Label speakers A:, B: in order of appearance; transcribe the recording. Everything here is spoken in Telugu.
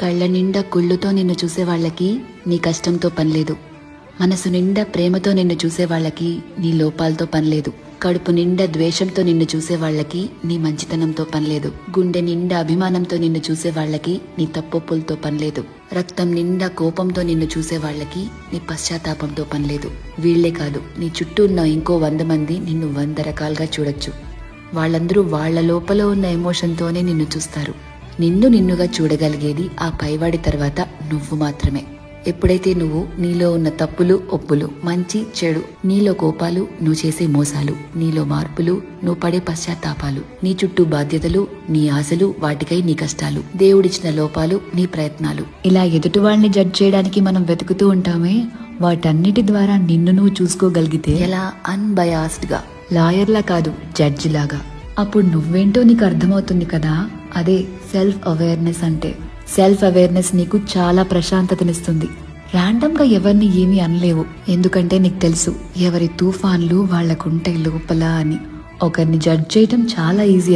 A: కళ్ళ నిండా కుళ్ళుతో నిన్ను చూసే వాళ్ళకి నీ కష్టంతో పనిలేదు. మనసు నిండా ప్రేమతో నిన్ను చూసే వాళ్ళకి నీ లోపాలతో పనిలేదు. కడుపు నిండా ద్వేషంతో నిన్ను చూసే వాళ్ళకి నీ మంచితనంతో పనిలేదు. గుండె నిండా అభిమానంతో నిన్ను చూసే వాళ్ళకి నీ తప్పొప్పులతో పనిలేదు. రక్తం నిండా కోపంతో నిన్ను చూసే వాళ్ళకి నీ పశ్చాత్తాపంతో పనిలేదు. వీళ్లే కాదు, నీ చుట్టూ ఉన్న ఇంకో 100 మంది నిన్ను 100 రకాలుగా చూడొచ్చు. వాళ్ళందరూ వాళ్ల లోపల ఉన్న ఎమోషన్తోనే నిన్ను చూస్తారు. నిన్ను నిన్నుగా చూడగలిగేది ఆ పైవాడి తర్వాత నువ్వు మాత్రమే. ఎప్పుడైతే నువ్వు నీలో ఉన్న తప్పులు ఒప్పులు, మంచి చెడు, నీలో కోపాలు, నువ్వు చేసే మోసాలు, నీలో మార్పులు, నువ్వు పడే పశ్చాత్తాపాలు, నీ చుట్టూ బాధ్యతలు, నీ ఆశలు, వాటికై నీ కష్టాలు, దేవుడిచ్చిన లోపాలు, నీ ప్రయత్నాలు, ఇలా ఎదుటి వాళ్ళని జడ్జ్ చేయడానికి మనం వెతుకుతూ ఉంటామే, వాటన్నిటి ద్వారా నిన్ను నువ్వు చూసుకోగలిగితే ఎలా అన్బయాస్డ్ గా, లాయర్లా కాదు జడ్జి లాగా, అప్పుడు నువ్వేంటో నీకు అర్థమవుతుంది కదా. అదే సెల్ఫ్ అవేర్నెస్ అంటే. సెల్ఫ్ అవేర్నెస్ నీకు చాలా ప్రశాంతతనిస్తుంది. ర్యాండమ్ గా ఎవరిని ఏమీ అనలేవు, ఎందుకంటే నీకు తెలుసు ఎవరి తుఫాన్లు వాళ్లకుంటాయి లోపల అని. ఒకరిని జడ్జ్ చేయటం చాలా ఈజీ.